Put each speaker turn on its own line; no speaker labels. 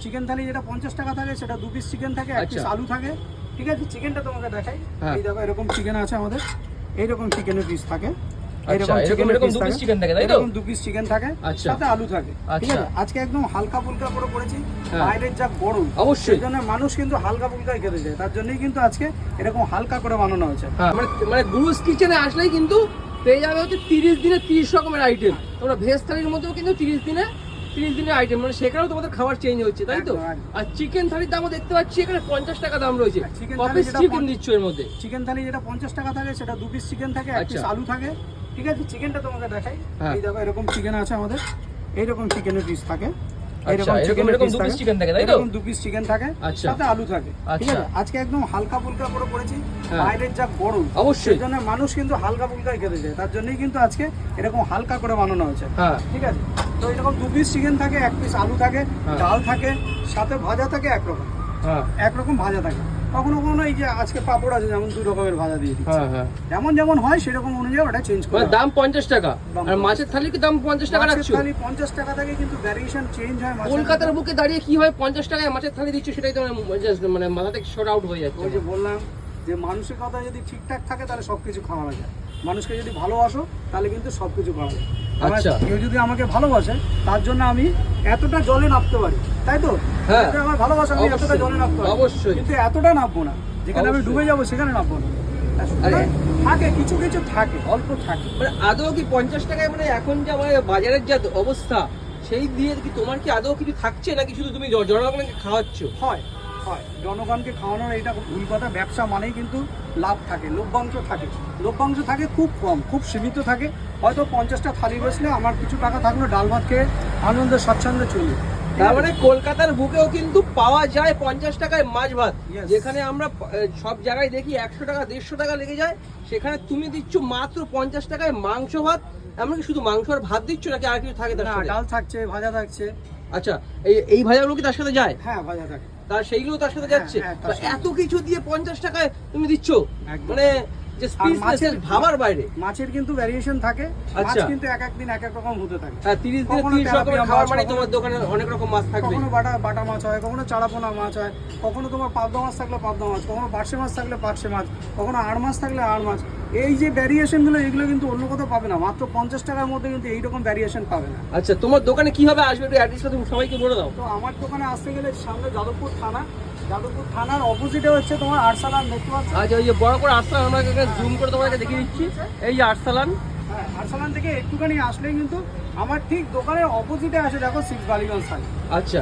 Chicken থালি যেটা 50 টাকা থাকে সেটা 2 পিস চিকেন থাকে, 1 পিস আলু থাকে। ঠিক আছে, চিকেনটা তোমাকে দেখাই। এই দেখো এরকম চিকেন আছে আমাদের, এইরকম চিকেনের পিস থাকে, এরকম চিকেনের পিস থাকে, 2 পিস চিকেন থাকে, তাই তো? এরকম 2 পিস চিকেন থাকে, সাথে আলু থাকে। ঠিক আছে, আজকে একদম হালকা ফুলকা করে করেছি। বাইরের যা গরম, অবশ্যই সেজন্য মানুষ কিন্তু হালকা ফুলকাই খেতে চায়, তার জন্যই কিন্তু আজকে এরকম হালকা করে বানানো হয়েছে।
মানে গুরুস কিচেনে আসলেই কিন্তু পেয়ে যাবে হচ্ছে 30 দিনে 30 রকমের আইটেম। তোমরা ভেজ থালির মধ্যেও কিন্তু 30 দিনের আইটেম, মানে সেখানেও তোমাদের খাবার চেঞ্জ হচ্ছে, তাই তো? আর চিকেন থালির দামও দেখতে পাচ্ছি এখানে 50 টাকা দাম রয়েছে। চিকেন দিচ্ছ এর মধ্যে,
চিকেন থালি যেটা 50 টাকা থাকে সেটা 2 পিস চিকেন থাকে, 1 পিস আলু থাকে। ঠিক আছে, চিকেনটা তোমাকে দেখাই। এই দেখো এরকম চিকেন আছে আমাদের, এইরকম চিকেনের পিস থাকে, এরকম চিকেনের পিস থাকে, 2 পিস চিকেন থাকে, তাই তো? এরকম 2 পিস চিকেন থাকে, সাথে আলু থাকে। ঠিক আছে, আজকে একদম হালকা ফুলকা করে করেছি। বাইরের যা গরম, অবশ্যই সেজন্য মানুষ কিন্তু হালকা ফুলকাই খেতে চায়, তার জন্যই কিন্তু আজকে এরকম হালকা করে বানানো হয়েছে। ঠিক আছে, তো এরকম 2 পিস চিকেন থাকে, 1 পিস আলু থাকে, ডাল থাকে, সাথে ভাজা থাকে একরকম ভাজা থাকে। কখনো কখনো এই যে আজকে পাপড় আছে, যেমন 2 রকমের ভাজা দিয়ে দিচ্ছি। যেমন হয় সেরকম অনুযায়ী ওটা চেঞ্জ করে।
দাম 50 টাকা, আর মাছের থালি কি দাম 50 টাকা রাখছো?
থালি 50 টাকা থেকে কিন্তু ভ্যারিয়েশন চেঞ্জ হয়।
কলকাতার বুকে দাঁড়িয়ে কি হয় 50 টাকায় মাছের থালি দিচ্ছ, সেটাই তো মানে মাথা থেকে শর্ট আউট হয়ে যাচ্ছে।
ওই যে বললাম যে মানসিকতা যদি ঠিকঠাক থাকে তাহলে সবকিছু খাওয়া যায়। মানুষকে যদি ভালোবাসো তাহলে কিন্তু সবকিছু খাওয়া যায়। কেউ যদি আমাকে ভালোবাসে তার জন্য আমি এতটা জলে নামতে পারি, তাই তো? আমার ভালোবাসা, আমি এতটা জলে নামতে পারি অবশ্যই, কিন্তু এতটা নামবো না। যেখানে আমি ডুবে যাবো সেখানে নামবো না। থাকে কিছু কিছু থাকে, অল্প থাকে।
মানে আদৌ কি 50 টাকায়, মানে এখন যে আমাদের বাজারের যা অবস্থা, সেই দিয়ে কি তোমার কি আদৌ কিছু থাকছে, নাকি শুধু তুমি জনগণকে খাওয়াচ্ছ?
হয়, জনগণকে খাওয়ানোর এটা ভুল কথা। ব্যবসা মানেই কিন্তু লাভ থাকে, লভ্যাংশ থাকে খুব কম, খুব সীমিত থাকে। হয়তো 50টা থালি বসলে আমার কিছু টাকা থাকলো, ডাল ভাত খেয়ে আনন্দে স্বচ্ছন্দে চলি।
তার মানে কলকাতার বুকেও কিন্তু পাওয়া যায় 50 টাকায় মাছ ভাত। যেখানে আমরা সব জায়গায় দেখি 100 টাকা 150 টাকা লেগে যায়, সেখানে তুমি দিচ্ছ মাত্র 50 টাকায় মাংস ভাত। এমনকি শুধু মাংস আর ভাত দিচ্ছ, নাকি আর কিছু থাকে?
ডাল থাকছে, ভাজা থাকছে।
আচ্ছা, এই ভাজাগুলো কি তার সাথে যায়?
হ্যাঁ, ভাজা থাকে,
তার সেইগুলো তার সাথে যাচ্ছে। এত কিছু দিয়ে 50 টাকায় তুমি দিচ্ছ, মানে যে মাছের ভাবার বাইরে।
মাছের কিন্তু ভ্যারিয়েশন থাকে, মাছ কিন্তু এক এক দিন এক এক রকম হতে থাকে।
30 দিনে 30 রকমের খাবার, মানে তোমার দোকানে অনেক রকম মাছ থাকবে।
কখনো বাটা মাছ হয়, কখনো চারাপোনা মাছ হয়, কখনো তোমার পাবদা মাছ থাকলে পাবদা মাছ, কখনো পার্শে মাছ থাকলে পার্শে মাছ, কখনো আড় মাছ থাকলে আড় মাছ। এই যে ভ্যারিয়েশনগুলো, এগুলো কিন্তু অন্য কোথাও পাবে না। মাত্র 50 টাকার মধ্যে কিন্তু এইরকম ভ্যারিয়েশন পাবে না।
আচ্ছা, তোমার দোকানে কিভাবে আসবে একটু অ্যাড্রেসটা তুমি সবাইকে বলে দাও।
তো আমার দোকানে আসতে গেলে সামনে যাদবপুর থানার অপোজিটে হচ্ছে তোমার আরসালান নেটওয়ার্ক।
আচ্ছা, ওই যে বড় করে আরসালান, আমরা জুম করে তোমাকে দেখিয়ে দিচ্ছি। এই যে আরসালান,
আরসালান থেকে একটুখানি আসলেই কিন্তু আমার ঠিক দোকানের অপোজিটে আসে, দেখো 6 বালিগঞ্জ। আচ্ছা,